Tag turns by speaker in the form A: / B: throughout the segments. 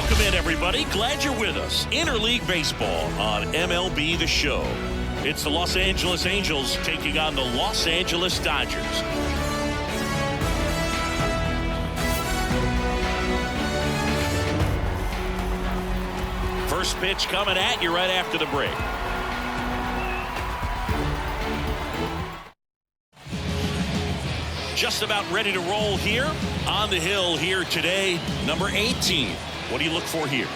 A: Welcome in, everybody. Glad you're with us. Interleague Baseball on MLB The Show. It's the Los Angeles Angels taking on the Los Angeles Dodgers. First pitch coming at you right after the break. Just about ready to roll here on the hill here today. Number 18. What do you look for here?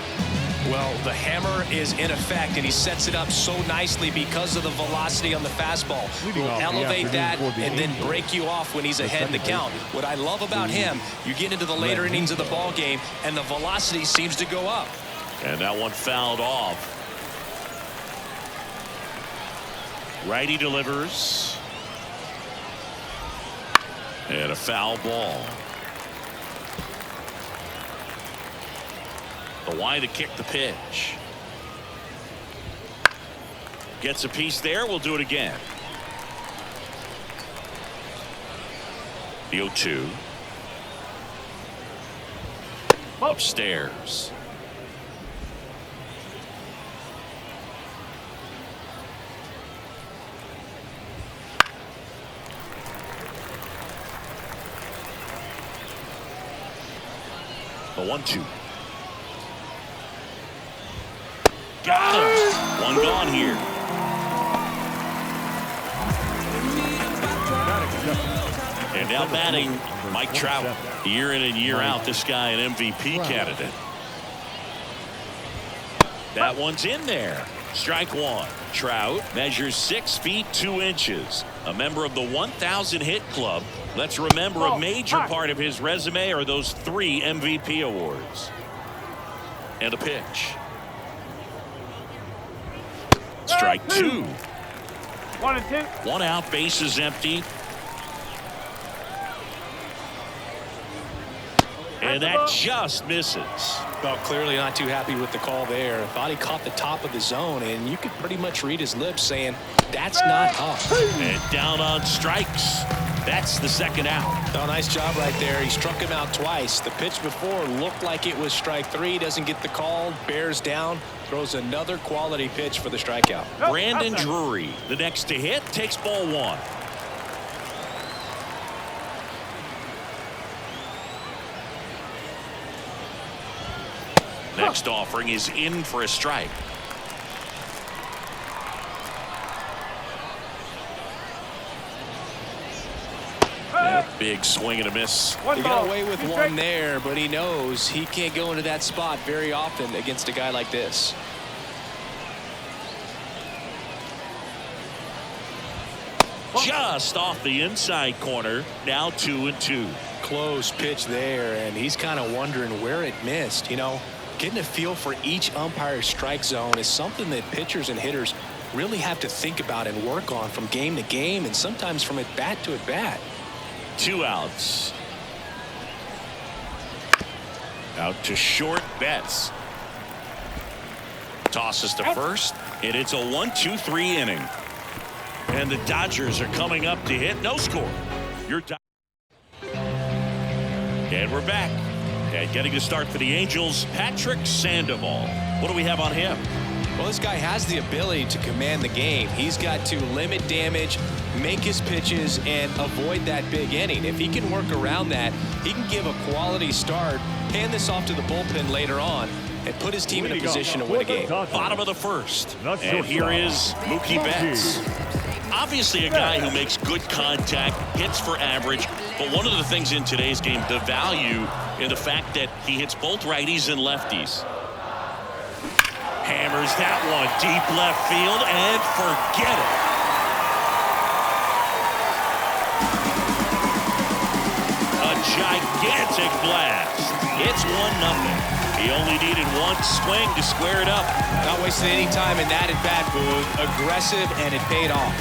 B: Well, the hammer is in effect, and he sets it up so nicely because of the velocity on the fastball. He'll elevate that and then break you off when he's ahead in the count. What I love about him, you get into the later innings of the ball game, and the velocity seems to go up.
A: And that one fouled off. Righty delivers. And a foul ball. The wide to kick the pitch. Gets a piece there. We'll do it again. The 0-2. Upstairs. The 1-2. Got him. One gone here. And now batting Mike Trout. Year in and year out, this guy an MVP candidate. That one's in there. Strike one. Trout measures 6 feet 2 inches. A member of the 1,000 hit club. Let's remember a major part of his resume are those 3 MVP awards. And a pitch. Strike 2.
C: 1-2.
A: 1 out, bases empty. And that just misses.
B: Well, clearly not too happy with the call there. Thought he caught the top of the zone, and you could pretty much read his lips saying, that's not up.
A: And down on strikes. That's the 2nd out.
B: Oh, nice job right there. He struck him out twice. The pitch before looked like it was strike 3. Doesn't get the call. Bears down. Throws another quality pitch for the strikeout.
A: Brandon Drury, the next to hit, takes ball 1. Next offering is in for a strike. Big swing and a miss.
B: He got away with one there, but he knows he can't go into that spot very often against a guy like this.
A: Just off the inside corner. Now 2-2.
B: Close pitch there, and he's kind of wondering where it missed. You know, getting a feel for each umpire's strike zone is something that pitchers and hitters really have to think about and work on from game to game, and sometimes from at bat to at bat.
A: 2 outs. Out to short. Betts tosses to first, and it's a 1-2-3 inning. And the Dodgers are coming up to hit. No score. And we're back. And getting the start for the Angels, Patrick Sandoval. What do we have on him?
B: Well, this guy has the ability to command the game. He's got to limit damage, make his pitches, and avoid that big inning. If he can work around that, he can give a quality start, hand this off to the bullpen later on, and put his team in a position to win a game.
A: Bottom of the 1st. And here is Mookie Betts. Obviously a guy who makes good contact, hits for average, but one of the things in today's game, the value in the fact that he hits both righties and lefties. Hammers that one deep left field and forget it. A gigantic blast. It's 1-0. He only needed one swing to square it up.
B: Not wasting any time in that at-bat, Boog. Aggressive, and it paid off.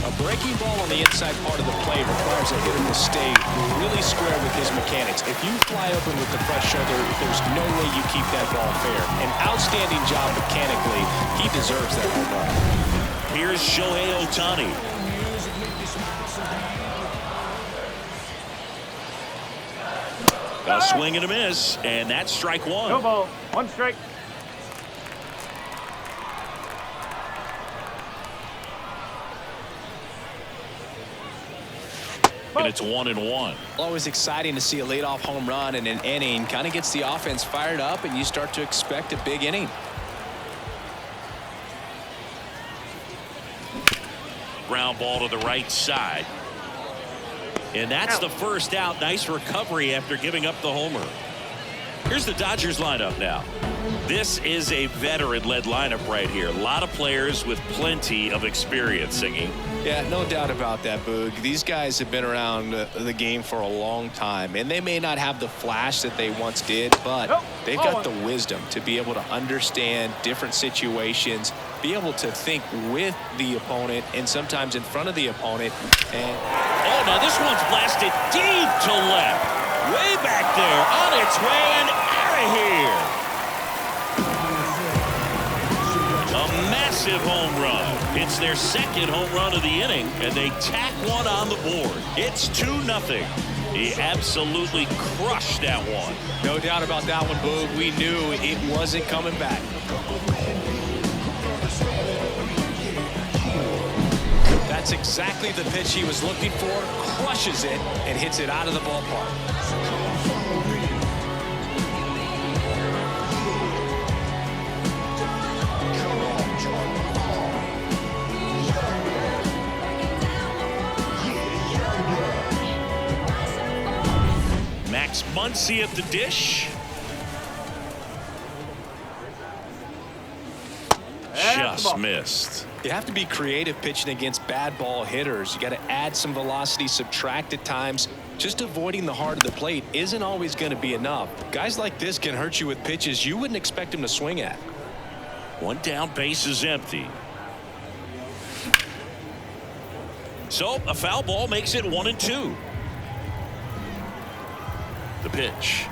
B: A breaking ball on the inside part of the plate requires a hitter to stay really square with his mechanics. If you fly open with the fresh shoulder, there's no way you keep that ball fair. An outstanding job mechanically. He deserves that home run.
A: Here's Shohei Ohtani. A swing and a miss, and that's strike one.
C: No ball. One strike.
A: And it's 1-1.
B: Always exciting to see a leadoff home run in an inning. Kind of gets the offense fired up, and you start to expect a big inning.
A: Ground ball to the right side. And that's the first out. Nice recovery after giving up the homer. Here's the Dodgers lineup now. This is a veteran-led lineup right here. A lot of players with plenty of experience, Singing.
B: Yeah, no doubt about that, Boog. These guys have been around the game for a long time, and they may not have the flash that they once did, but they've got the wisdom to be able to understand different situations, be able to think with the opponent and sometimes in front of the opponent. And
A: oh, now this one's blasted deep to left. Way back there, on its way and out of here. A massive home run. It's their second home run of the inning, and they tack one on the board. It's 2-0. He absolutely crushed that one.
B: No doubt about that one, Boog. We knew it wasn't coming back. That's exactly the pitch he was looking for. Crushes it and hits it out of the ballpark.
A: Muncy at the dish. Just missed.
B: You have to be creative pitching against bad ball hitters. You got to add some velocity, subtract at times. Just avoiding the heart of the plate isn't always going to be enough. Guys like this can hurt you with pitches you wouldn't expect him to swing at.
A: One down, base is empty. So a foul ball makes it 1-2. The pitch.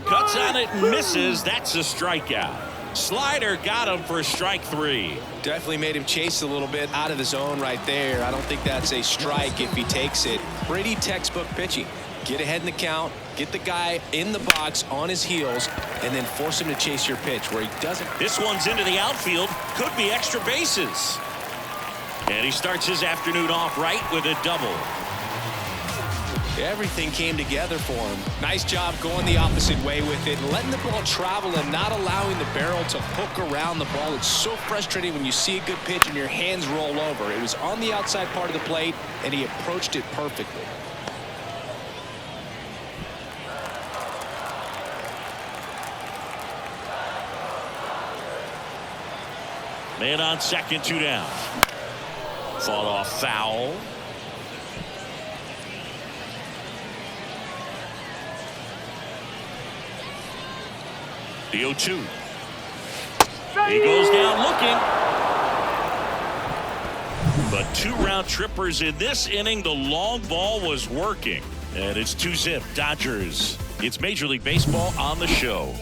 A: Cuts on it and misses. That's a strikeout. Slider got him for strike 3.
B: Definitely made him chase a little bit out of the zone right there. I don't think that's a strike if he takes it. Pretty textbook pitching. Get ahead in the count, get the guy in the box on his heels, and then force him to chase your pitch where he doesn't.
A: This one's into the outfield. Could be extra bases. And he starts his afternoon off right with a double.
B: Everything came together for him. Nice job going the opposite way with it, letting the ball travel and not allowing the barrel to hook around the ball. It's so frustrating when you see a good pitch and your hands roll over. It was on the outside part of the plate, and he approached it perfectly.
A: Man on second, 2 down. Fought off foul. The 0-2. He goes down looking. But 2 round trippers in this inning. The long ball was working. And it's 2-zip Dodgers. It's Major League Baseball on the show.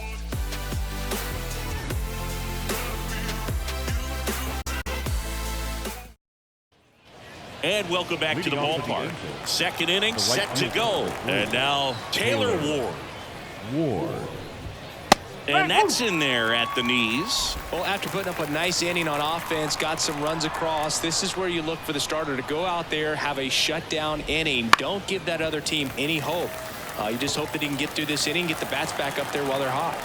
A: And welcome back to the ballpark. Second inning set to go. And now Taylor Ward. And that's in there at the knees.
B: Well, after putting up a nice inning on offense, got some runs across, this is where you look for the starter to go out there, have a shutdown inning. Don't give that other team any hope. You just hope that he can get through this inning, get the bats back up there while they're hot.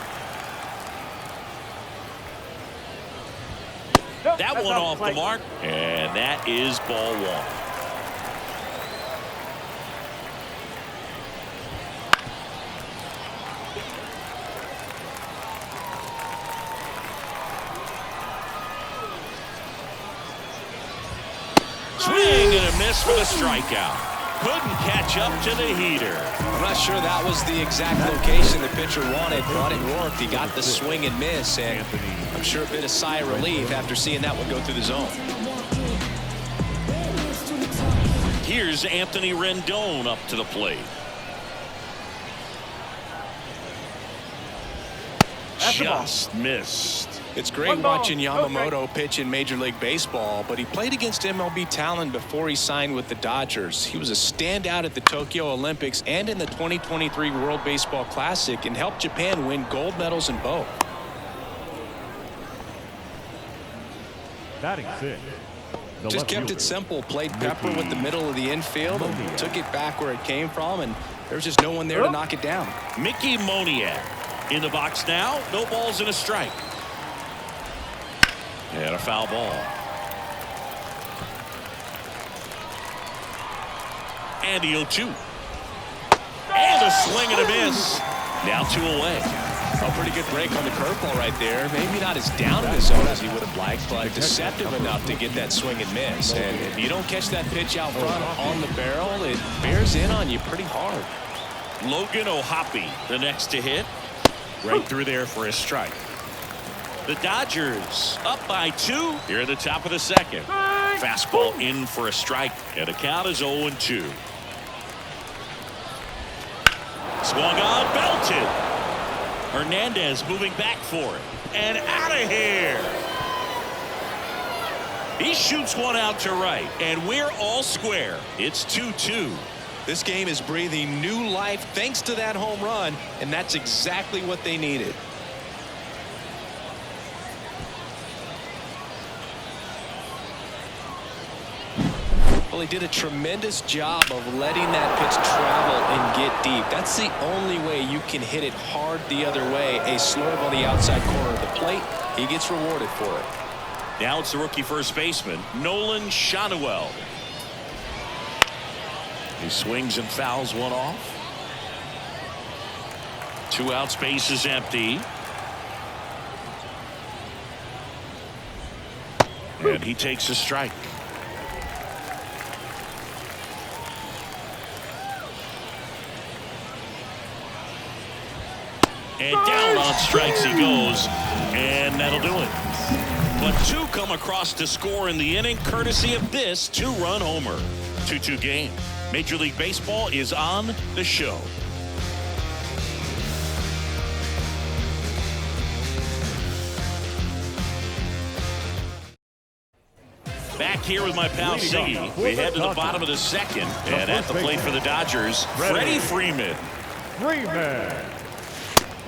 A: That one off the mark, and that is ball 1. Swing and a miss for the strikeout. Couldn't catch up to the heater.
B: I'm not sure that was the exact location the pitcher wanted, but it worked. He got the swing and miss, and I'm sure a bit of sigh of relief after seeing that one go through the zone.
A: Here's Anthony Rendon up to the plate. Just missed.
B: It's great watching Yamamoto pitch in Major League Baseball, but he played against MLB talent before he signed with the Dodgers. He was a standout at the Tokyo Olympics and in the 2023 World Baseball Classic and helped Japan win gold medals in both.
D: Batting six.
B: Just kept it simple, played pepper with the middle of the infield and took it back where it came from, and there's just no one there to knock it down.
A: Mickey Moniak in the box now. No balls and a strike. And a foul ball. And the 0-2. And a swing and a miss. Now 2 away.
B: A pretty good break on the curveball right there. Maybe not as down in the zone as he would have liked, but deceptive enough to get that swing and miss. And if you don't catch that pitch out front on the barrel, it bears in on you pretty hard.
A: Logan O'Hoppe, the next to hit. Right through there for a strike. The Dodgers up by 2 here at the top of the second. Fastball in for a strike, and the count is 0-2. Swung on, belted. Hernandez moving back for it, and out of here. He shoots one out to right, and we're all square. It's 2-2.
B: This game is breathing new life thanks to that home run, and that's exactly what they needed. Well, he did a tremendous job of letting that pitch travel and get deep. That's the only way you can hit it hard the other way. A slurve on the outside corner of the plate. He gets rewarded for it.
A: Now it's the rookie first baseman, Nolan Schanuel. He swings and fouls one off. 2 outs, base is empty. And he takes a strike. And down on strikes he goes, and that'll do it. But 2 come across to score in the inning, courtesy of this 2-run homer. 2-2 game. Major League Baseball is on the show. Back here with my pal Siggy. We head to the bottom of the second, and at the plate for the Dodgers, Freddie Freeman.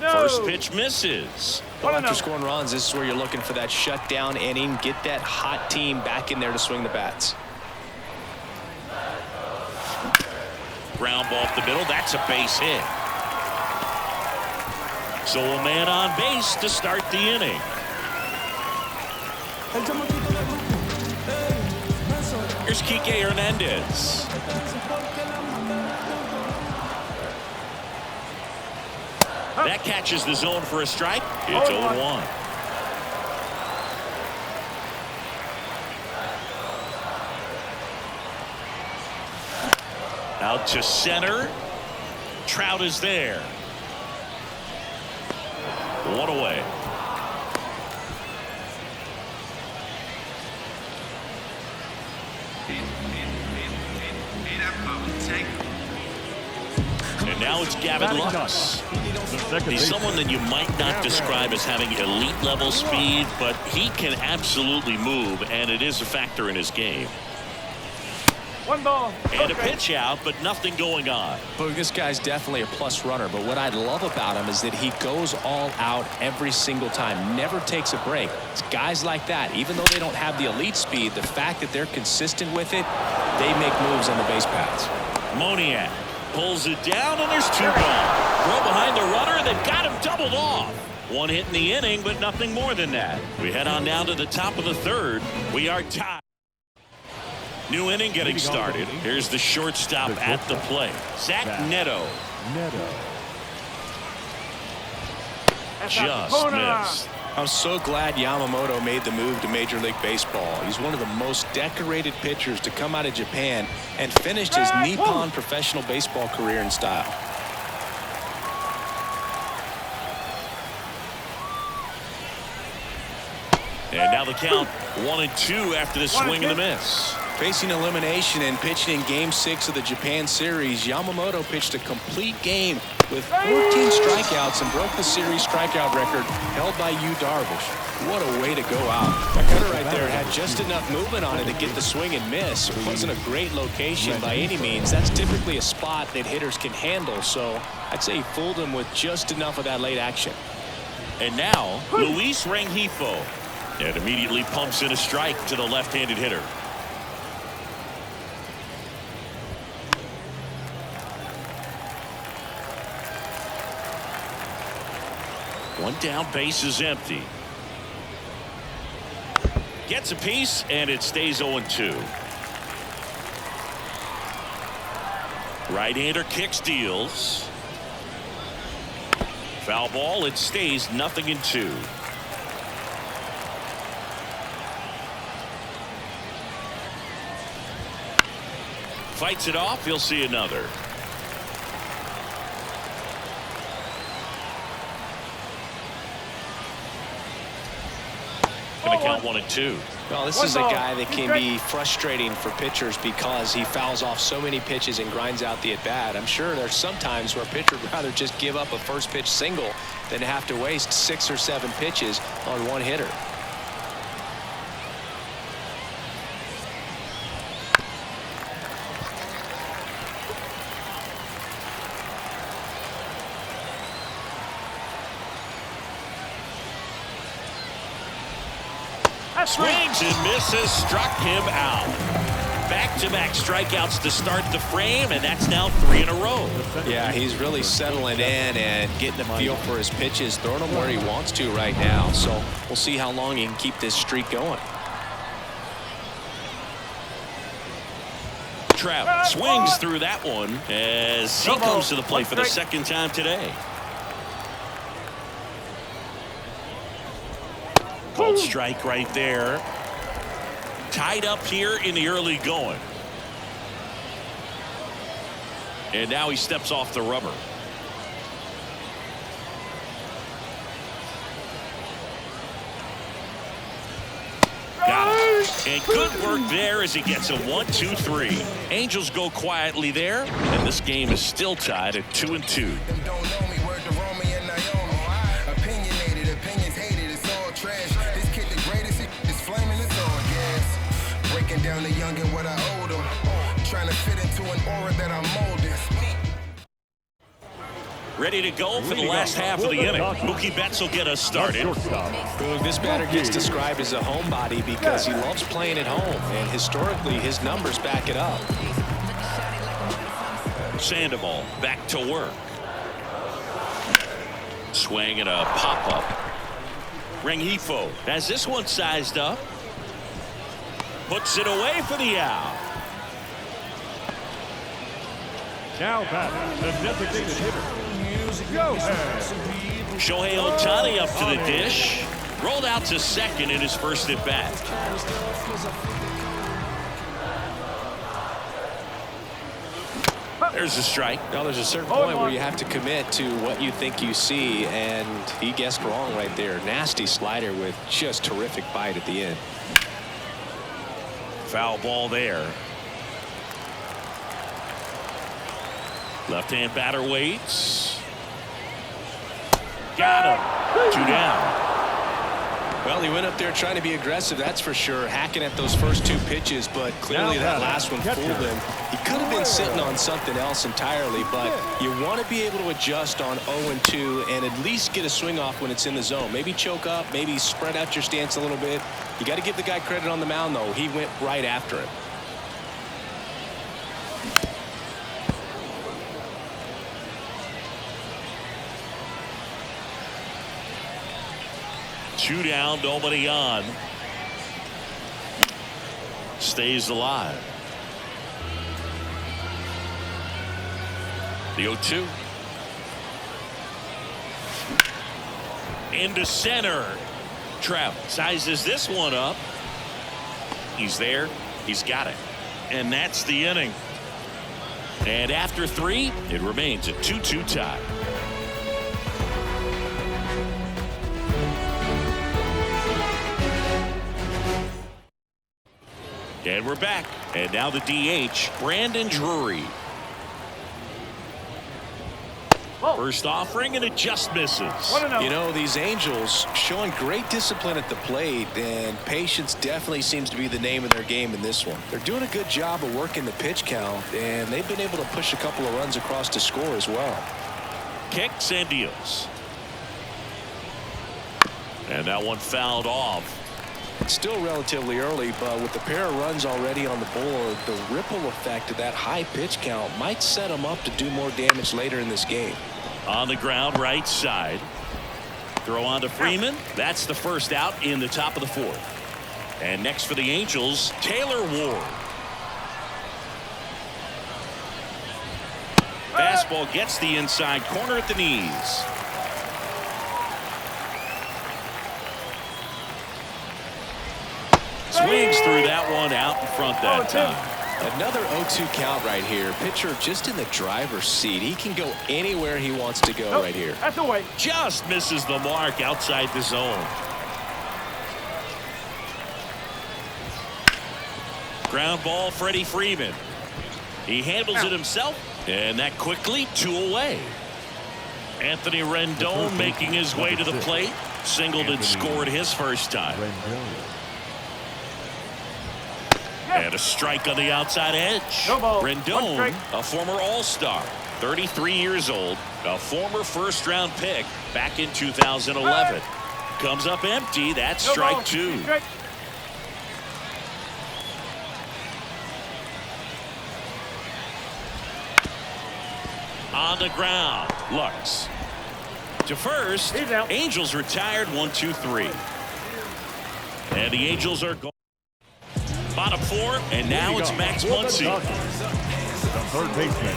A: First pitch misses.
B: Well, after scoring runs, this is where you're looking for that shutdown inning. Get that hot team back in there to swing the bats.
A: Ground ball up the middle. That's a base hit. So a man on base to start the inning. Here's Kike Hernandez. That catches the zone for a strike. It's 0-1. Out to center. Trout is there. 1 away. And now it's Gavin Lux. He's someone that you might not describe as having elite level speed, but he can absolutely move, and it is a factor in his game.
C: 1 ball.
A: And a pitch out, but nothing going on.
B: Look, this guy's definitely a plus runner, but what I love about him is that he goes all out every single time, never takes a break. It's guys like that, even though they don't have the elite speed, the fact that they're consistent with it, they make moves on the base paths.
A: Moniak pulls it down, and there's 2 gone. Throw behind the runner, and they've got him doubled off. 1 hit in the inning, but nothing more than that. We head on down to the top of the third. We are tied. New inning getting started. Here's the shortstop at the plate, Zach Neto. Just missed.
B: I'm so glad Yamamoto made the move to Major League Baseball. He's one of the most decorated pitchers to come out of Japan and finished his Nippon professional baseball career in style.
A: And now the count 1-2 after the swing and the miss.
B: Facing elimination and pitching in Game 6 of the Japan series, Yamamoto pitched a complete game with 14 strikeouts and broke the series strikeout record held by Yu Darvish. What a way to go out. That cutter right there had just enough movement on it to get the swing and miss. It wasn't a great location by any means. That's typically a spot that hitters can handle, so I'd say he fooled him with just enough of that late action.
A: And now Luis Rengifo, and immediately pumps in a strike to the left-handed hitter. One down, base is empty. Gets a piece, and it stays 0-2. Right-hander kick steals. Foul ball. It stays 0-2. Fights it off. He'll see another. Going to count 1-2.
B: Well, this is a guy that can be frustrating for pitchers because he fouls off so many pitches and grinds out the at-bat. I'm sure there's some times where a pitcher would rather just give up a first pitch single than have to waste 6 or 7 pitches on one hitter.
A: Swings and misses, struck him out. Back-to-back strikeouts to start the frame, and that's now 3 in a row.
B: Yeah, he's really settling in and getting a feel for his pitches, throwing them where he wants to right now. So we'll see how long he can keep this streak going.
A: Trout swings through that one as he comes to the plate for the second time today. Cold strike right there. Tied up here in the early going. And now he steps off the rubber. Got it. And good work there as he gets a 1-2-3. Angels go quietly there, and this game is still tied at 2-2.
D: Down the young and what I owed them, trying to fit into an aura that I'm molding.
A: Ready to go for the last half of the inning. Mookie Betts will get us started.
B: This batter gets described as a homebody because he loves playing at home, and historically his numbers back it up.
A: Sandoval back to work. Swing and a pop-up. Rengifo has this one sized up. Puts it away for the out.
C: Now batting the designated hitter,
A: Shohei Ohtani up to the dish. Rolled out to second in his first at bat. There's a strike.
B: Now there's a certain point where you have to commit to what you think you see, and he guessed wrong right there. Nasty slider with just terrific bite at the end.
A: Foul ball there. Left-hand batter waits. Got him. 2 down.
B: Well, he went up there trying to be aggressive, that's for sure, hacking at those first 2 pitches, but clearly that last one fooled him. He could have been sitting on something else entirely, but you want to be able to adjust on 0-2 and at least get a swing off when it's in the zone. Maybe choke up, maybe spread out your stance a little bit. You got to give the guy credit on the mound, though. He went right after him.
A: Two down, nobody on. Stays alive. The 0-2. Into center. Trout sizes this one up. He's there. He's got it. And that's the inning. And after 3, it remains a 2-2 tie. And we're back. And now the DH, Brandon Drury. First offering, and it just misses.
B: You know, these Angels showing great discipline at the plate, and patience definitely seems to be the name of their game in this one. They're doing a good job of working the pitch count, and they've been able to push a couple of runs across to score as well.
A: Kicks and deals. And that one fouled off.
B: It's still relatively early, but with the pair of runs already on the board, the ripple effect of that high pitch count might set them up to do more damage later in this game.
A: On the ground, right side. Throw on to Freeman. That's the first out in the top of the fourth. And next for the Angels, Taylor Ward. Fastball gets the inside corner at the knees. Swings through that one out in front that time.
B: Another 0-2 count right here. Pitcher just in the driver's seat. He can go anywhere he wants to go right here.
C: That's away.
A: Just misses the mark outside the zone. Ground ball, Freddie Freeman. He handles it himself, and that quickly 2 away. Anthony Rendon making his way to the plate. Singled and scored his first time. And a strike on the outside edge. Rendon, a former All-Star, 33 years old, a former first-round pick back in 2011. Comes up empty. That's strike 2. On the ground, Lux. To first, Angels retired 1-2-3. And the Angels are going. Bottom 4, and now it's Max Muncy.
C: The third baseman,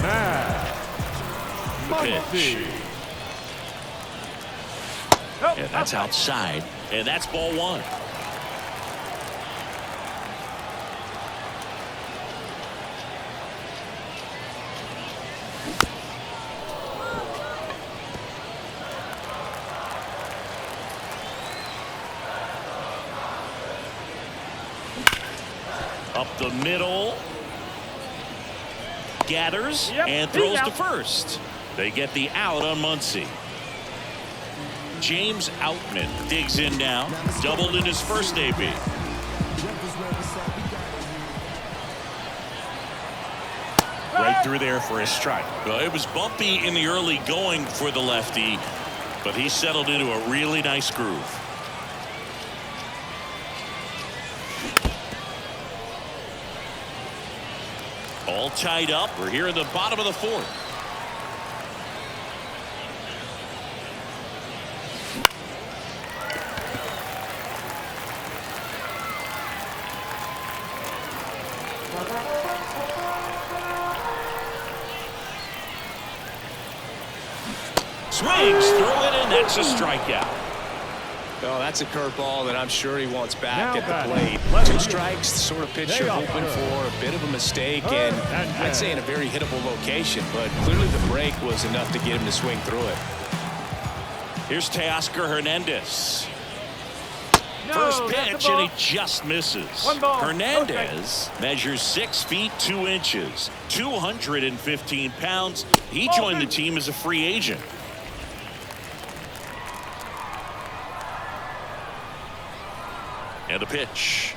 C: Max
A: Muncy. And that's outside, and that's ball 1. Up the middle. Gathers and throws to first. They get the out on Muncy. James Outman digs in now. Doubled in his first AB. Right through there for a strike. Well, it was bumpy in the early going for the lefty, but he settled into a really nice groove. All tied up. We're here in the bottom of the 4th. Swings through it, and that's a strikeout.
B: Oh, that's a curveball that I'm sure he wants back at the plate. 2 strikes, the sort of pitch you're hoping for. A bit of a mistake, and I'd say in a very hittable location, but clearly the break was enough to get him to swing through it.
A: Here's Teoscar Hernandez. First pitch, and he just misses. Hernandez measures 6 feet 2 inches, 215 pounds. He joined the team as a free agent. And a pitch.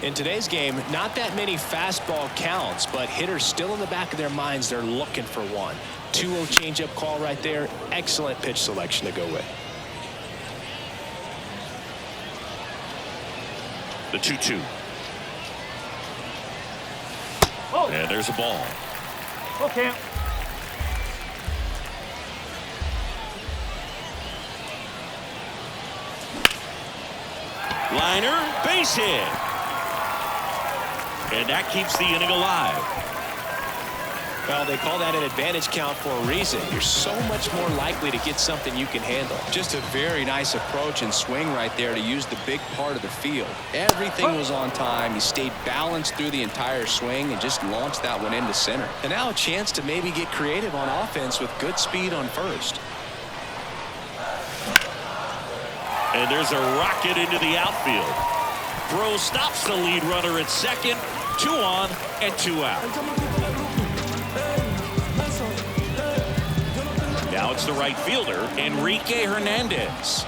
B: In today's game, not that many fastball counts, but hitters still in the back of their minds, they're looking for one. 2-0 changeup call right there. Excellent pitch selection to go with.
A: The 2-2. And there's a ball.
C: Okay.
A: Liner, base hit. And that keeps the inning alive.
B: Well, they call that an advantage count for a reason. You're so much more likely to get something you can handle. Just a very nice approach and swing right there to use the big part of the field. Everything was on time. He stayed balanced through the entire swing and just launched that one into center. And now a chance to maybe get creative on offense with good speed on first.
A: And there's a rocket into the outfield. Throw stops the lead runner at second. 2 on and 2 out. Now it's the right fielder, Enrique Hernandez.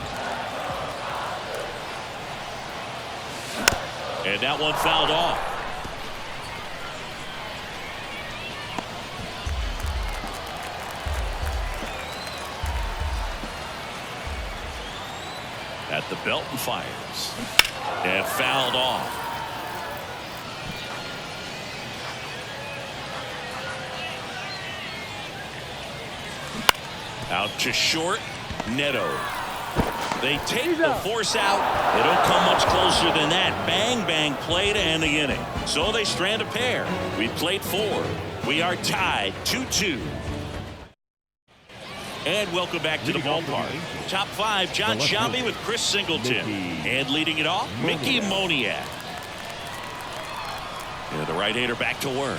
A: And that one fouled off. At the belt and fires. And fouled off. Out to short. Neto. They take the force out. They don't come much closer than that. Bang, bang play to end the inning. So they strand a pair. We played 4. We are tied 2-2. And welcome back to the ballpark. Top 5, John Shambi with Chris Singleton. And leading it off, Mickey Moniak. And the right-hander back to work.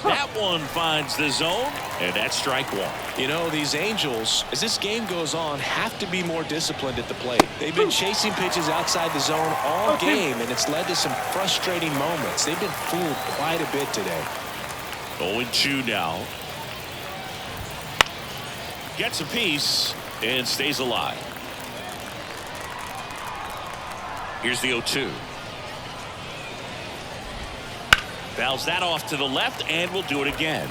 A: That one finds the zone, and that's strike 1.
B: You know, these Angels, as this game goes on, have to be more disciplined at the plate. They've been chasing pitches outside the zone all game, and it's led to some frustrating moments. They've been fooled quite a bit today.
A: 0-2 now. Gets a piece and stays alive. Here's the 0-2. Fouls that off to the left, and we'll do it again.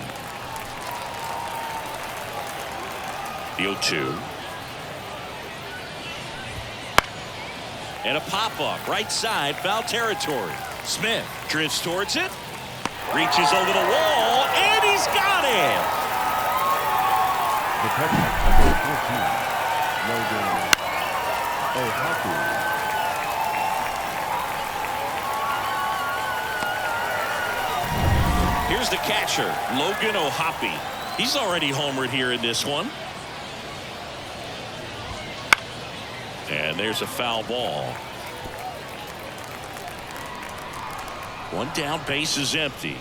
A: The 0-2. And a pop-up right side, foul territory. Smith drifts towards it, reaches over the wall, and he's got it.
C: The catcher, number 14, Logan O'Hoppe.
A: Here's the catcher, Logan O'Hoppe. He's already homered here in this one. And there's a foul ball. One down, base is empty.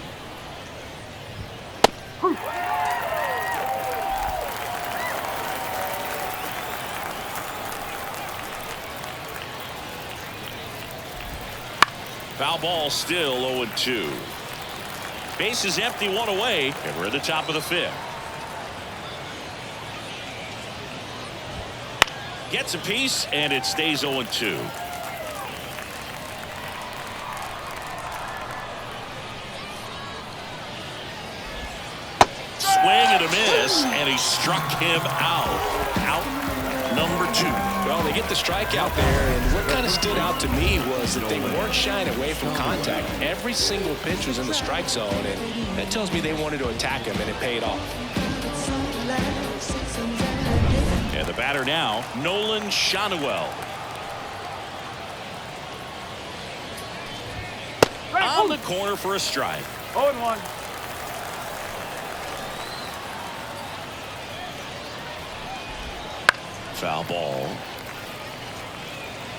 A: Foul ball, still 0-2. Base is empty, 1 away, and we're at the top of the 5th. Gets a piece, and it stays 0-2. Swing and a miss, and he struck him out. Out number 2.
B: Well, they get the strikeout there, and what kind of stood out to me was that they weren't shying away from contact. Every single pitch was in the strike zone, and that tells me they wanted to attack him, and it paid off.
A: And the batter now, Nolan Shanuel. On the corner for a strike.
C: 0-1.
A: Foul ball.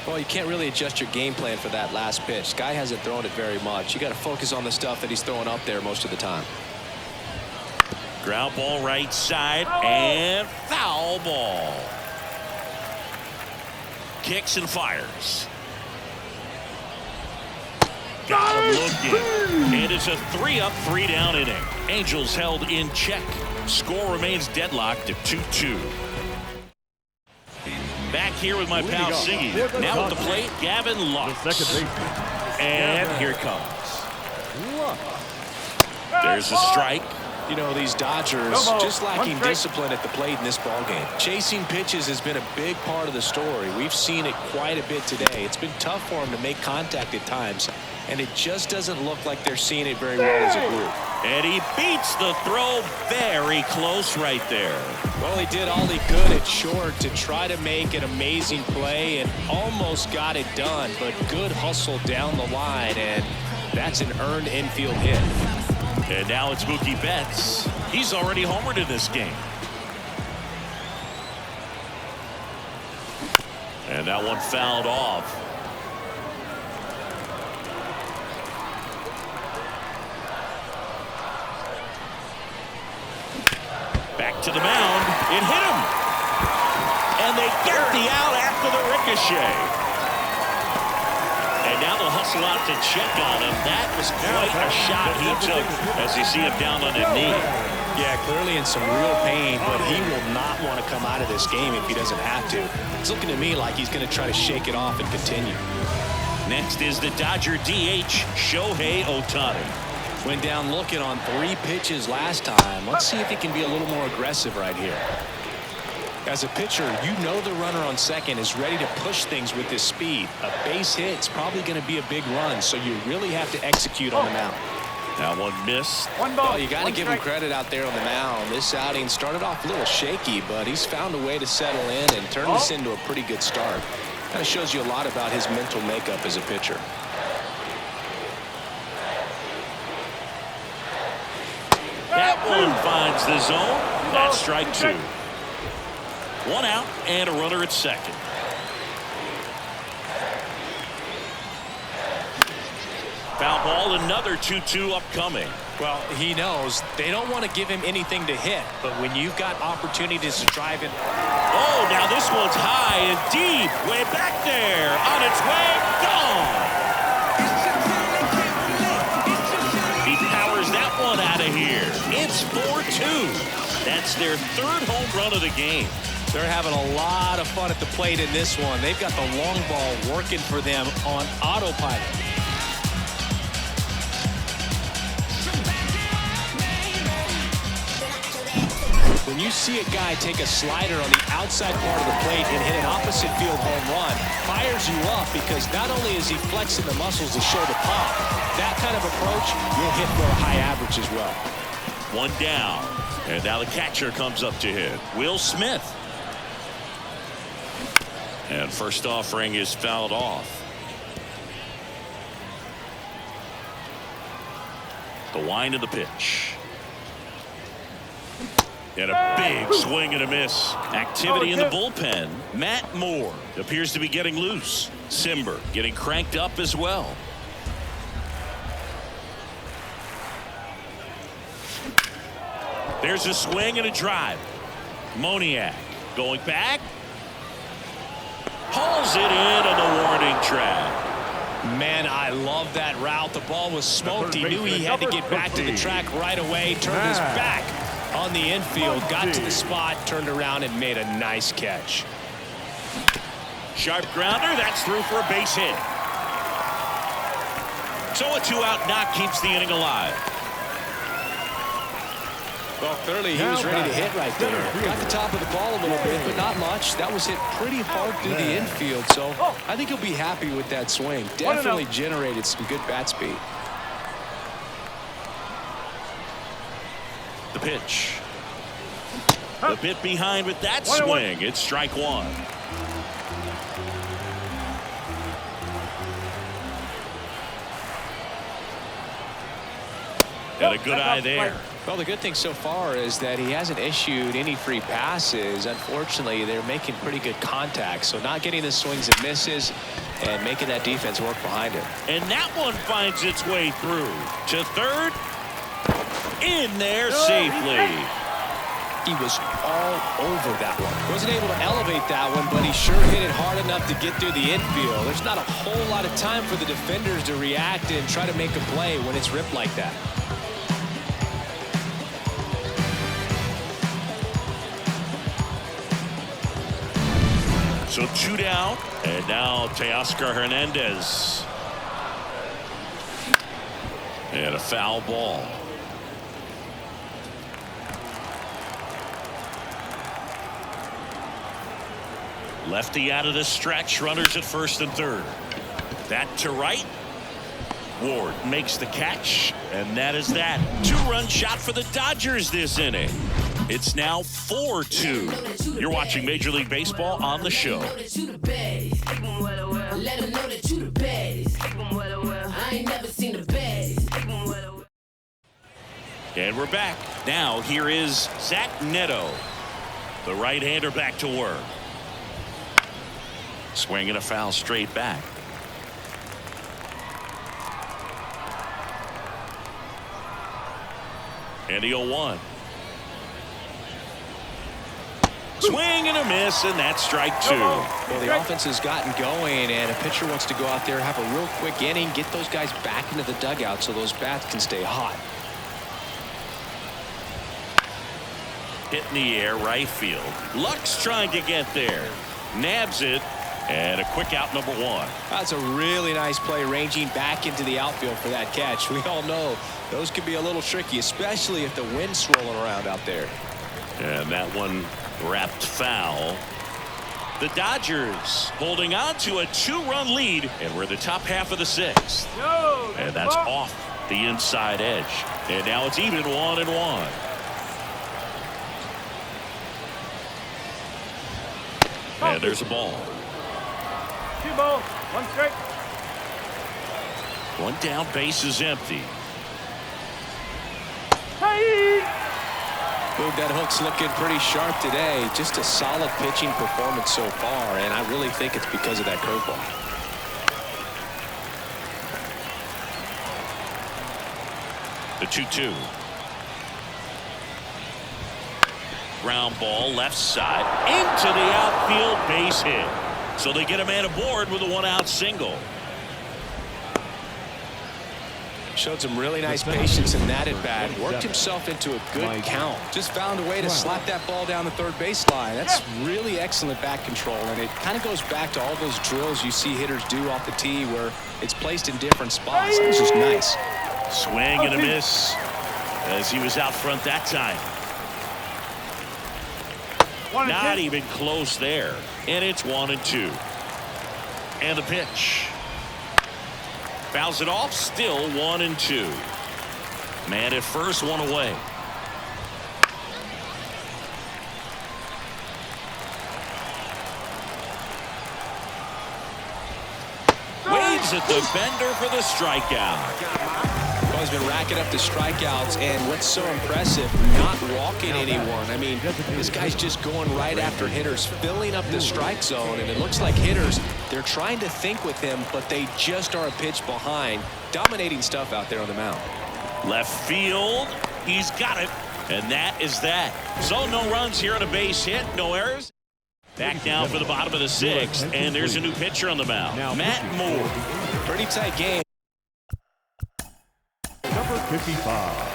B: Well, you can't really adjust your game plan for that last pitch. Guy hasn't thrown it very much. You got to focus on the stuff that he's throwing up there most of the time.
A: Ground ball right side and foul ball. Kicks and fires. Got him looking. And it's a 3-up, 3-down inning. Angels held in check. Score remains deadlocked at 2-2. Back here with my pal Siggy. Now at the plate, Gavin Lux.
C: The second baseman.
A: And here it comes. There's a strike.
B: You know, these Dodgers just lacking discipline at the plate in this ballgame. Chasing pitches has been a big part of the story. We've seen it quite a bit today. It's been tough for them to make contact at times, and it just doesn't look like they're seeing it very well as a group.
A: And he beats the throw very close right there.
B: Well, he did all he could at short to try to make an amazing play and almost got it done, but good hustle down the line, and that's an earned infield hit.
A: And now it's Mookie Betts. He's already homered in this game. And that one fouled off. Back to the mound. It hit him. And they get the out after the ricochet. And now they'll hustle out to check on him. That was quite a shot he took as you see him down on a knee.
B: Yeah, clearly in some real pain, but he will not want to come out of this game if he doesn't have to. It's looking to me like he's going to try to shake it off and continue.
A: Next is the Dodger DH, Shohei Ohtani.
B: Went down looking on 3 pitches last time. Let's see if he can be a little more aggressive right here. As a pitcher, you know the runner on second is ready to push things with his speed. A base hit's probably going to be a big run, so you really have to execute on the mound.
A: Now one miss.
B: Well, you got to give him credit out there on the mound. This outing started off a little shaky, but he's found a way to settle in and turn this into a pretty good start. Kind of shows you a lot about his mental makeup as a pitcher.
A: That one finds the zone. That's strike 2. 1 out and a runner at second. Foul ball, another 2-2 upcoming.
B: Well, he knows they don't want to give him anything to hit, but when you've got opportunities to drive it.
A: Oh, now this one's high and deep, way back there, on its way, gone. He powers that one out of here. It's 4-2. That's their 3rd home run of the game.
B: They're having a lot of fun at the plate in this one. They've got the long ball working for them on autopilot. When you see a guy take a slider on the outside part of the plate and hit an opposite field home run, fires you up because not only is he flexing the muscles to show the pop, that kind of approach will hit for a high average as well.
A: 1 down, and now the catcher comes up to hit. Will Smith. And first offering is fouled off. The wind of the pitch. And a big swing and a miss. Activity in the bullpen. Matt Moore appears to be getting loose. Simber getting cranked up as well. There's a swing and a drive. Moniak going back. Hauls it in on the warning track.
B: Man, I love that route. The ball was smoked. He knew he had to get back to the track right away. Turned his back on the infield, got to the spot, turned around and made a nice catch.
A: Sharp grounder, that's through for a base hit. So a 2-out knock keeps the inning alive.
B: Well, clearly he was ready to hit right there. Got the top of the ball a little bit, but not much. That was hit pretty hard through the infield, so I think he'll be happy with that swing. Definitely generated some good bat speed.
A: The pitch. A bit behind with that swing. It's strike 1. Got a good eye there.
B: Well, the good thing so far is that he hasn't issued any free passes. Unfortunately, they're making pretty good contact, so not getting the swings and misses and making that defense work behind him.
A: And that one finds its way through to third. In there safely.
B: He was all over that one. Wasn't able to elevate that one, but he sure hit it hard enough to get through the infield. There's not a whole lot of time for the defenders to react and try to make a play when it's ripped like that.
A: So 2 down, and now Teoscar Hernandez. And a foul ball. Lefty out of the stretch, runners at first and third. That to right. Ward makes the catch, and that is that. 2-run shot for the Dodgers this inning. It's now 4-2. You're watching Major League Baseball on the show. And we're back. Now here is Zach Neto. The right-hander back to work. Swing and a foul straight back. And the 0-1. Swing and a miss, and that's strike 2.
B: Well, the offense has gotten going, and a pitcher wants to go out there, have a real quick inning, get those guys back into the dugout so those bats can stay hot.
A: Hit in the air, right field. Luck's trying to get there. Nabs it, and a quick out, number 1.
B: That's a really nice play, ranging back into the outfield for that catch. We all know those can be a little tricky, especially if the wind's swirling around out there.
A: And that one wrapped foul. The Dodgers holding on to a 2-run lead, and we're in the top half of the 6th. And that's off the inside edge. And now it's even 1-1. And there's a ball.
C: 2 balls, 1 strike.
A: 1 down, base is empty.
B: Boog, that hook's looking pretty sharp today. Just a solid pitching performance so far, and I really think it's because of that curveball.
A: The 2-2. Ground ball left side into the outfield, base hit. So they get a man aboard with a 1-out single.
B: Showed some really nice patience in that at bat. Worked himself into a good count. Just found a way to slap that ball down the third baseline. That's really excellent bat control, and it kind of goes back to all those drills you see hitters do off the tee where it's placed in different spots. It's just nice.
A: Swing and a miss as he was out front that time. Not even close there. And it's 1-2. And the pitch. Fouls it off, still 1-2. Man at first, 1 away. Waves at the bender for the strikeout.
B: Well, he's been racking up the strikeouts, and what's so impressive, not walking anyone. I mean, this guy's just going right after hitters, filling up the strike zone, and it looks like hitters, they're trying to think with him, but they just are a pitch behind. Dominating stuff out there on the mound.
A: Left field, he's got it, and that is that. So no runs here on a base hit, no errors. Back now for the bottom of the 6th, and there's a new pitcher on the mound, Matt Moore.
B: Pretty tight game.
C: Number 55.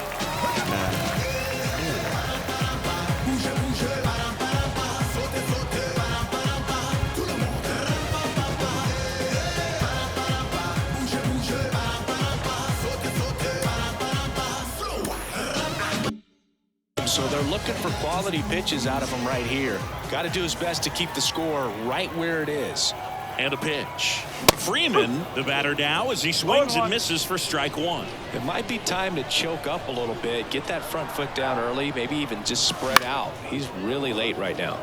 B: So they're looking for quality pitches out of him right here. Got to do his best to keep the score right where it is.
A: And a pitch. Freeman, the batter now, as he swings and misses for strike 1.
B: It might be time to choke up a little bit, get that front foot down early, maybe even just spread out. He's really late right now.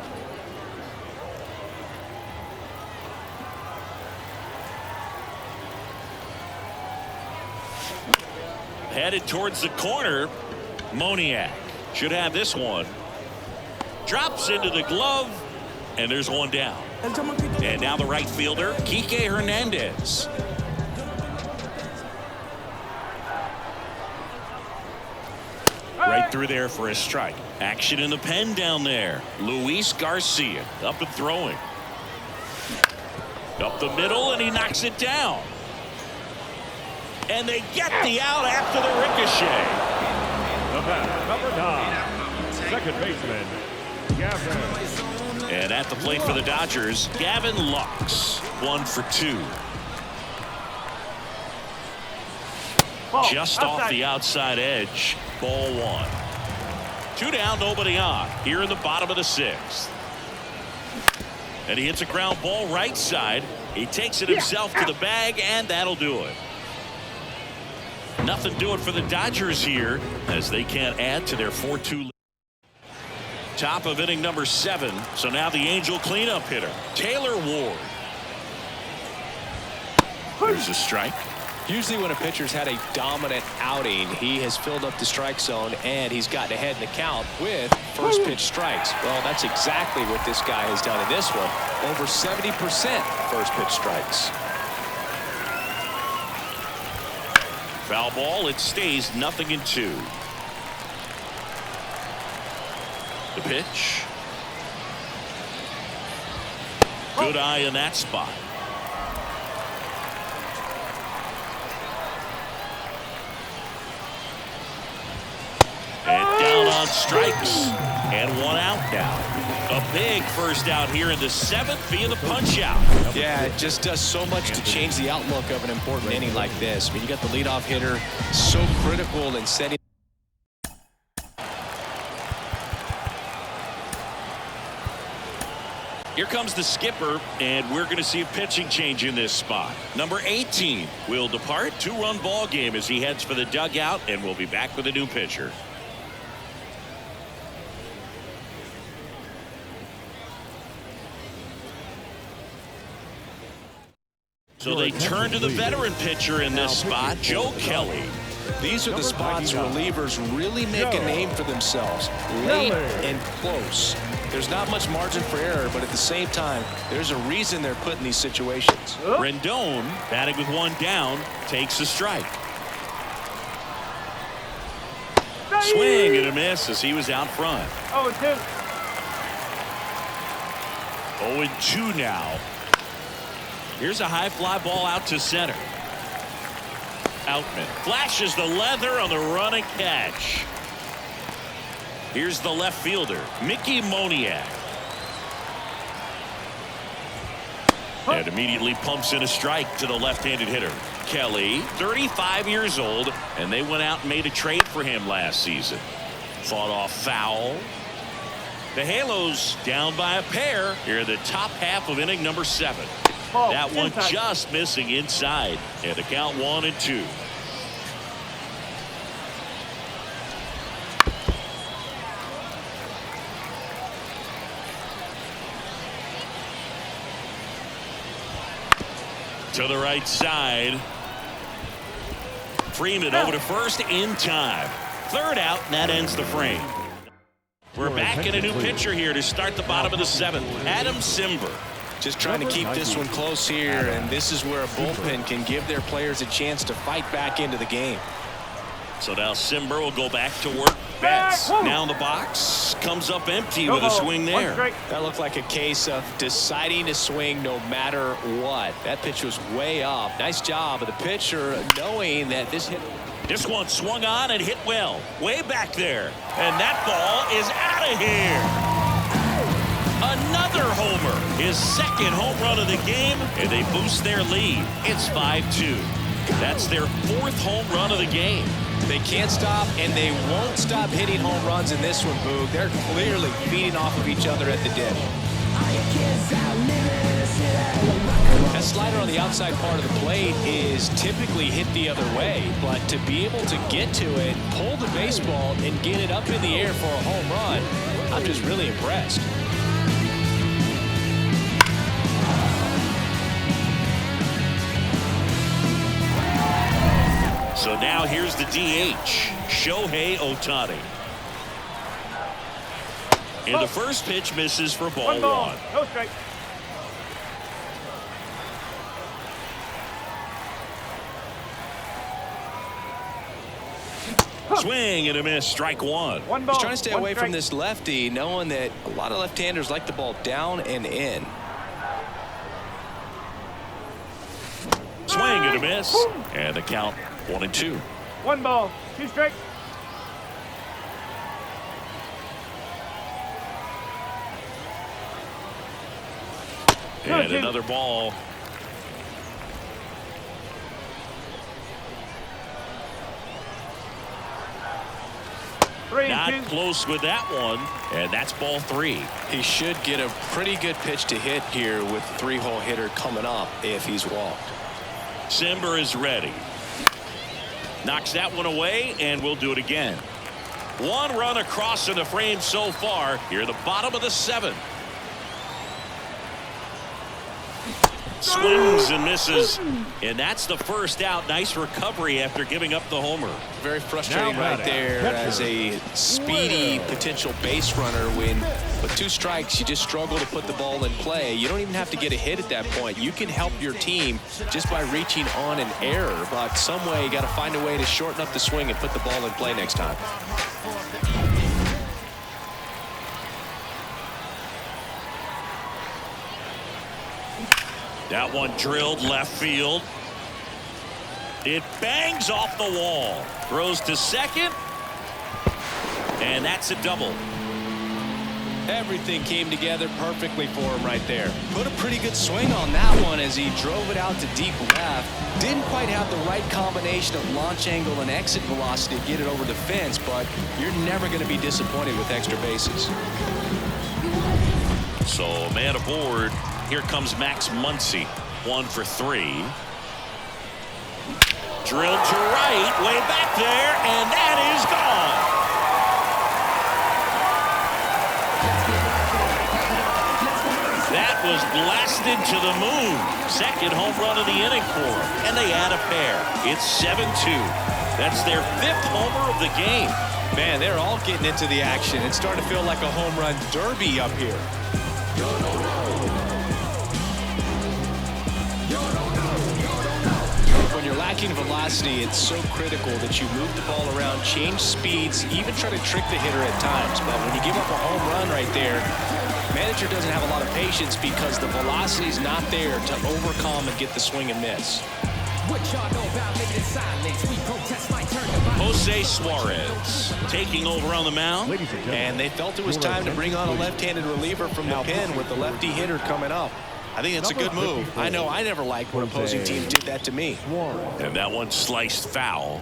A: Headed towards the corner. Moniak should have this one. Drops into the glove, and there's 1 down. And now the right fielder, Kike Hernandez. Right through there for a strike. Action in the pen down there. Luis Garcia up and throwing. Up the middle, and he knocks it down. And they get the out after the ricochet.
C: The bat, number 9, second baseman, Gavin.
A: And at the plate for the Dodgers, Gavin Lux, 1 for 2. Just off the outside edge, ball 1. 2 down, nobody on. Here in the bottom of the 6th. And he hits a ground ball right side. He takes it himself to the bag, and that'll do it. Nothing doing for the Dodgers here as they can't add to their 4-2 lead. Top of inning number 7. So now the Angel cleanup hitter, Taylor Ward. There's a strike.
B: Usually when a pitcher's had a dominant outing, he has filled up the strike zone and he's gotten ahead in the count with first pitch strikes. Well, that's exactly what this guy has done in this one. Over 70% first pitch strikes.
A: Foul ball. It stays 0-2. The pitch. Good eye in that spot. And down on strikes. And one out now. A big first out here in the 7th via the punch out.
B: Yeah, it just does so much to change the outlook of an important inning like this. I mean, you got the leadoff hitter, so critical in setting.
A: Here comes the skipper, and we're going to see a pitching change in this spot. Number 18 will depart. 2-run ball game as he heads for the dugout, and we'll be back with a new pitcher. So they turn to the veteran pitcher in this spot, Joe Kelly.
B: These are the spots relievers really make a name for themselves. Late and close. There's not much margin for error, but at the same time, there's a reason they're put in these situations.
A: Rendon, batting with one down, takes a strike. Swing and a miss as he was out front. 0-2 now. Here's a high fly ball out to center. Outman flashes the leather on the running catch. Here's the left fielder, Mickey Moniak. And immediately pumps in a strike to the left-handed hitter. Kelly, 35 years old, and they went out and made a trade for him last season. Fought off foul. The Halos down by a pair here in the top half of inning number 7. That one just missing inside, and the count 1-2. To the right side. Freeman over to first in time. Third out, and that ends the frame. We're back in a new pitcher here to start the bottom of the 7th. Adam Simber.
B: Just trying to keep this one close here, and this is where a bullpen can give their players a chance to fight back into the game.
A: So now Simber will go back to work. Betts now in the box. Comes up empty with a swing there.
B: That looked like a case of deciding to swing no matter what. That pitch was way up. Nice job of the pitcher knowing that this hit.
A: This one swung on and hit well. Way back there. And that ball is out of here. Another homer. His second home run of the game. And they boost their lead. It's 5-2. That's their 4th home run of the game.
B: They can't stop, and they won't stop hitting home runs in this one, Boog. They're clearly feeding off of each other at the dish. That slider on the outside part of the plate is typically hit the other way, but to be able to get to it, pull the baseball, and get it up in the air for a home run, I'm just really impressed.
A: So now here's the DH, Shohei Ohtani. And the first pitch misses for ball 1.
C: No strike.
A: Swing and a miss, strike 1.
B: He's trying to stay away from this lefty, knowing that a lot of left-handers like the ball down and in.
A: Swing and a miss, and the count 1-2.
C: 1 ball, 2 strikes.
A: And another ball. Not close with that one, and that's ball 3.
B: He should get a pretty good pitch to hit here with the 3-hole hitter coming up if he's walked.
A: Simber is ready. Knocks that one away, and we'll do it again. 1 run across in the frame so far. Here at the bottom of the 7th. Swings and misses, and that's the first out. Nice recovery after giving up the homer.
B: Very frustrating right there as a speedy potential base runner when with 2 strikes you just struggle to put the ball in play. You don't even have to get a hit at that point. You can help your team just by reaching on an error, but some way you got to find a way to shorten up the swing and put the ball in play next time.
A: That one drilled left field. It bangs off the wall. Throws to second. And that's a double.
B: Everything came together perfectly for him right there. Put a pretty good swing on that one as he drove it out to deep left. Didn't quite have the right combination of launch angle and exit velocity to get it over the fence, but you're never going to be disappointed with extra bases.
A: So man aboard. Here comes Max Muncy. 1 for 3. Drilled to right, way back there, and that is gone. That was blasted to the moon. Second home run of the inning for him. And they add a pair. It's 7-2. That's their 5th homer of the game.
B: Man, they're all getting into the action. It's starting to feel like a home run derby up here. When you're lacking velocity, it's so critical that you move the ball around, change speeds, even try to trick the hitter at times. But when you give up a home run right there, manager doesn't have a lot of patience because the velocity is not there to overcome and get the swing and miss.
A: Jose Suarez taking over on the mound.
B: And they felt it was time to bring on a left-handed reliever from the pen with the lefty hitter coming up. I think it's a good move. I know I never liked when opposing teams did that to me.
A: And that one sliced foul.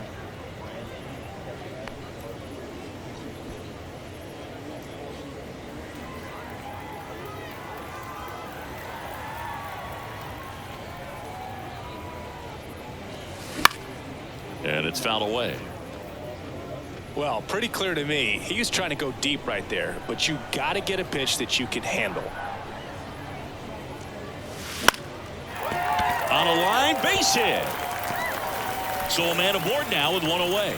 A: And it's fouled away.
B: Well, pretty clear to me. He was trying to go deep right there, but you got to get a pitch that you can handle.
A: On a line, base hit. So a man aboard now with 1 away.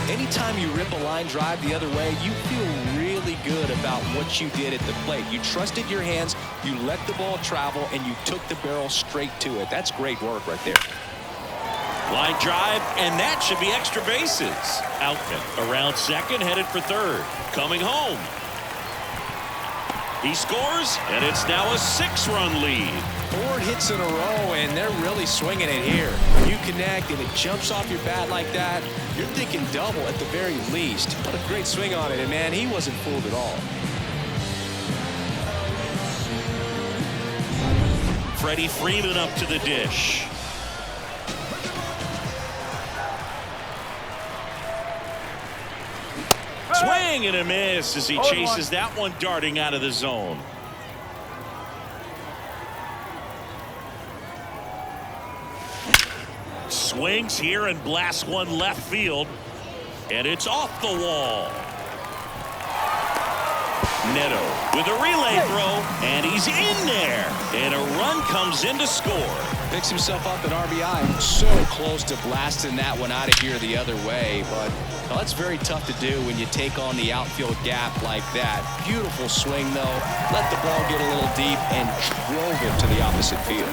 B: Anytime you rip a line drive the other way, you feel really good about what you did at the plate. You trusted your hands, you let the ball travel, and you took the barrel straight to it. That's great work right there.
A: Line drive, and that should be extra bases. Outman around second, headed for third. Coming home. He scores, and it's now a 6-run lead.
B: 4 hits in a row, and they're really swinging it here. You connect, and it jumps off your bat like that. You're thinking double at the very least. What a great swing on it, and man, he wasn't fooled at all.
A: Freddie Freeman up to the dish. Swing and a miss as he chases that one darting out of the zone. Swings here and blasts one left field, and it's off the wall. Neto with a relay throw, and he's in there, and a run comes in to score.
B: Picks himself up an RBI. So close to blasting that one out of here the other way, but well, that's very tough to do when you take on the outfield gap like that. Beautiful swing, though. Let the ball get a little deep and drove it to the opposite field.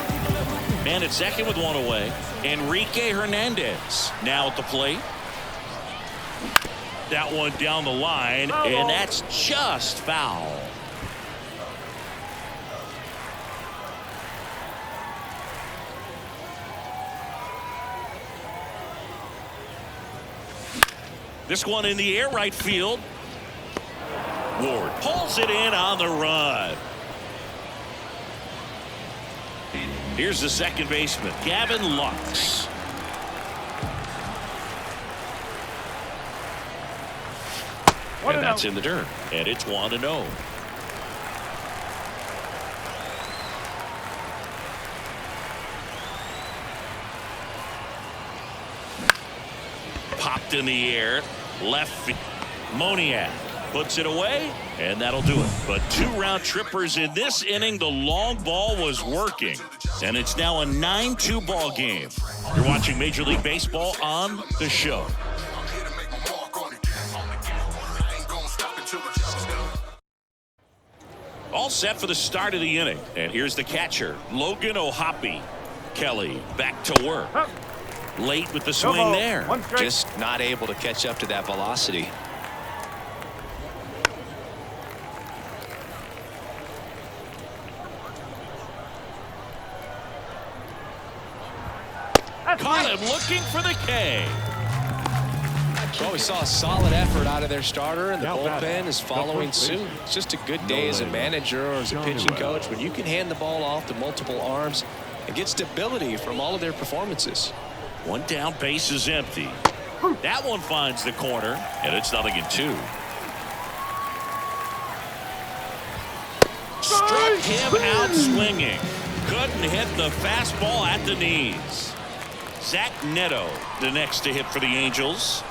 A: Man at second with 1 away. Enrique Hernandez now at the plate. That one down the line, and that's just foul. This one in the air right field. Ward pulls it in on the run. Here's the second baseman, Gavin Lux. And that's in the dirt. And it's 1-0. Popped in the air. Left field. Moniak puts it away, and that'll do it. But 2 round trippers in this inning. The long ball was working. And it's now a 9-2 ball game. You're watching Major League Baseball on The Show. All set for the start of the inning. And here's the catcher, Logan O'Hoppe. Kelly back to work. Late with the swing there.
B: Just not able to catch up to that velocity.
A: Caught him looking for the K.
B: Well, we saw a solid effort out of their starter, and the bullpen is following suit. It's just a good day as a manager or as a pitching coach when you can hand the ball off to multiple arms and get stability from all of their performances.
A: One down, base is empty. That one finds the corner, and it's 0-2. Struck him out swinging. Couldn't hit the fastball at the knees. Zach Neto, the next to hit for the Angels.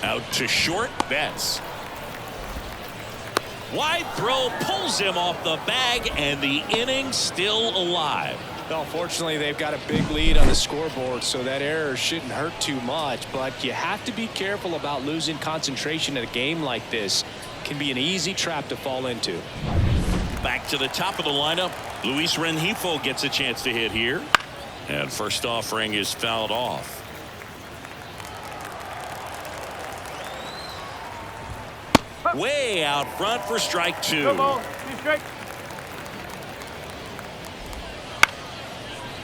A: Out to short, Betts. Wide throw pulls him off the bag, and the inning still alive.
B: Well, fortunately, they've got a big lead on the scoreboard, so that error shouldn't hurt too much. But you have to be careful about losing concentration in a game like this. It can be an easy trap to fall into.
A: Back to the top of the lineup. Luis Rengifo gets a chance to hit here. And first offering is fouled off. Way out front for strike 2.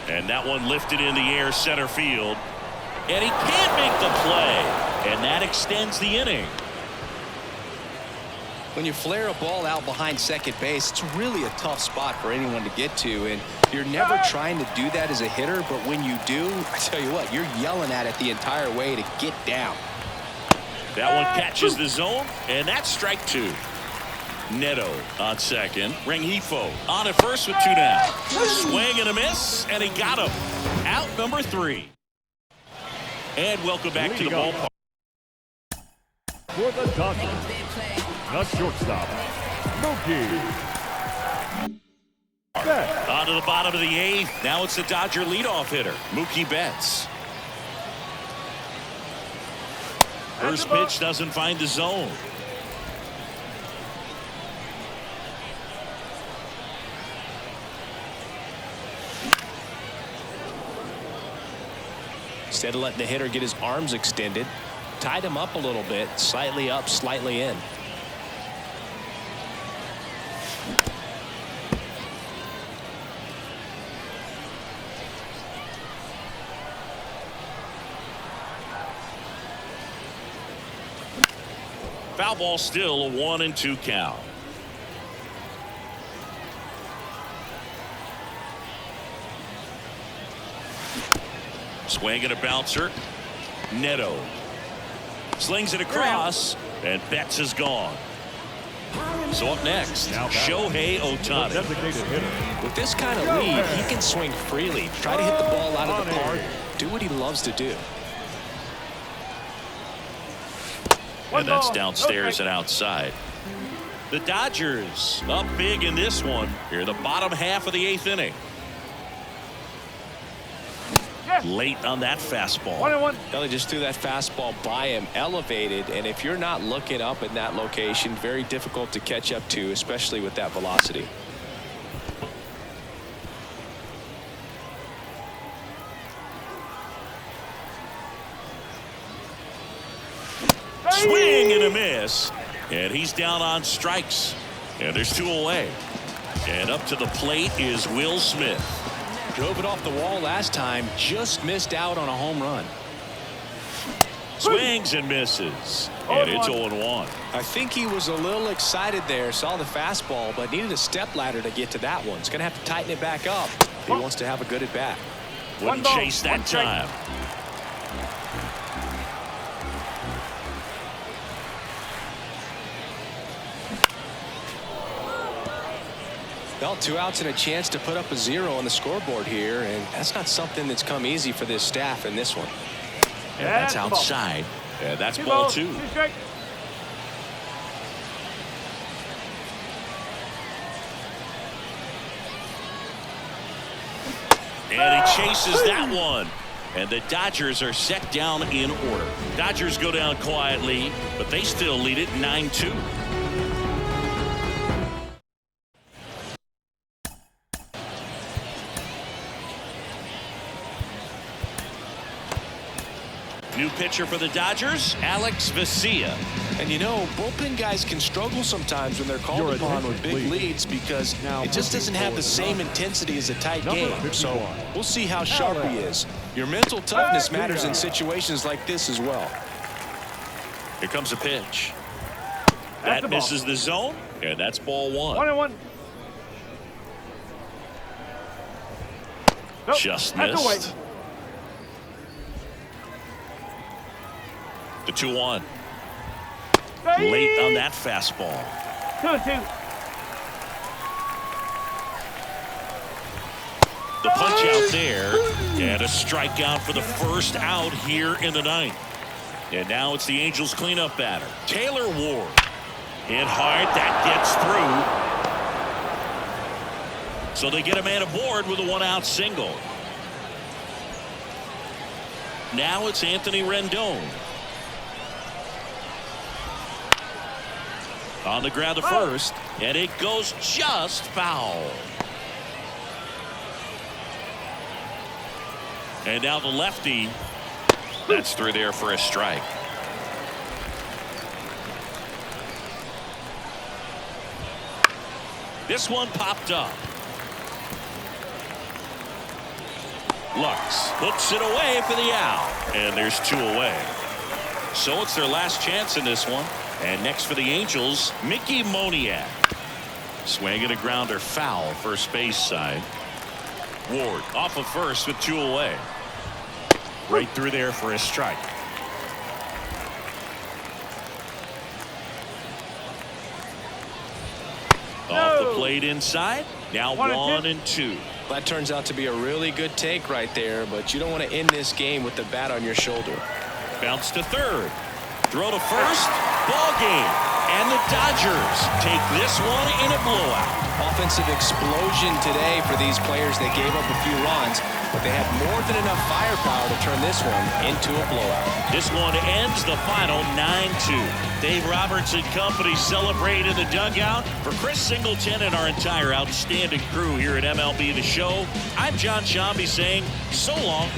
A: And that one lifted in the air center field. And he can't make the play. And that extends the inning.
E: When you flare a ball out behind second base, it's really a tough spot for anyone to get to, and you're never trying to do that as a hitter, but when you do, I tell you what, you're yelling at it the entire way to get down.
A: That one catches the zone, and that's strike 2. Neto on second. Rengifo on at first with 2 down. Swing and a miss, and he got him. Out number 3. And welcome back to the ballpark.
C: For the Dodgers, the shortstop, Mookie Betts.
A: On to the bottom of the 8th. Now it's the Dodger leadoff hitter, Mookie Betts. First pitch doesn't find the zone.
B: Instead of letting the hitter get his arms extended, tied him up a little bit, slightly up, slightly in.
A: Foul ball, still a 1-2 count. Swing and a bouncer. Neto slings it across, and Betts is gone. So up next, Shohei Ohtani.
B: With this kind of lead, he can swing freely, try to hit the ball out of the park, do what he loves to do.
A: And that's downstairs and outside. The Dodgers up big in this one. Here in the bottom half of the 8th inning. Late on that fastball.
B: 1-1. They just threw that fastball by him, elevated, and if you're not looking up in that location, very difficult to catch up to, especially with that velocity.
A: Swing and a miss, and he's down on strikes, and there's 2 away. And up to the plate is Will Smith.
B: Drove it off the wall last time, just missed out on a home run.
A: Swings and misses, and it's 0-1.
B: I think he was a little excited there, saw the fastball, but needed a step ladder to get to that one. He's going to have to tighten it back up if he wants to have a good at bat.
A: Wouldn't chase that time.
B: Well, 2 outs and a chance to put up a 0 on the scoreboard here, and that's not something that's come easy for this staff in this one.
A: And that's outside. And that's ball 2. And he chases that one. And the Dodgers are set down in order. Dodgers go down quietly, but they still lead it 9-2. New pitcher for the Dodgers, Alex Vesia.
B: And you know, bullpen guys can struggle sometimes when they're called upon with big leads because it just doesn't have the same intensity as a tight game. So we'll see how sharp he is. Your mental toughness matters in situations like this as well.
A: Here comes a pitch. That misses the zone, and that's ball 1.
C: 1-1. Nope,
A: just missed. The 2-1. Late on that fastball.
C: 2-2.
A: The punch out there, and a strikeout for the first out here in the 9th. And now it's the Angels cleanup batter, Taylor Ward. Hit hard, that gets through. So they get a man aboard with a 1-out single. Now it's Anthony Rendon. On the ground to first, and it goes just foul. And now the lefty, that's through there for a strike. This one popped up. Lux hooks it away for the out, and there's 2 away. So it's their last chance in this one. And next for the Angels, Mickey Moniak. Swinging a grounder foul, first base side. Ward off of first with 2 away. Right through there for a strike. Off the plate inside. Now 1 and 2.
B: That turns out to be a really good take right there, but you don't want to end this game with the bat on your shoulder.
A: Bounce to third. Throw to first. Ball game. And the Dodgers take this one in a blowout.
B: Offensive explosion today for these players. They gave up a few runs, but they had more than enough firepower to turn this one into a blowout.
A: This one ends the final 9-2. Dave Roberts and company celebrate in the dugout. For Chris Singleton and our entire outstanding crew here at MLB The Show, I'm John Shambi saying so long.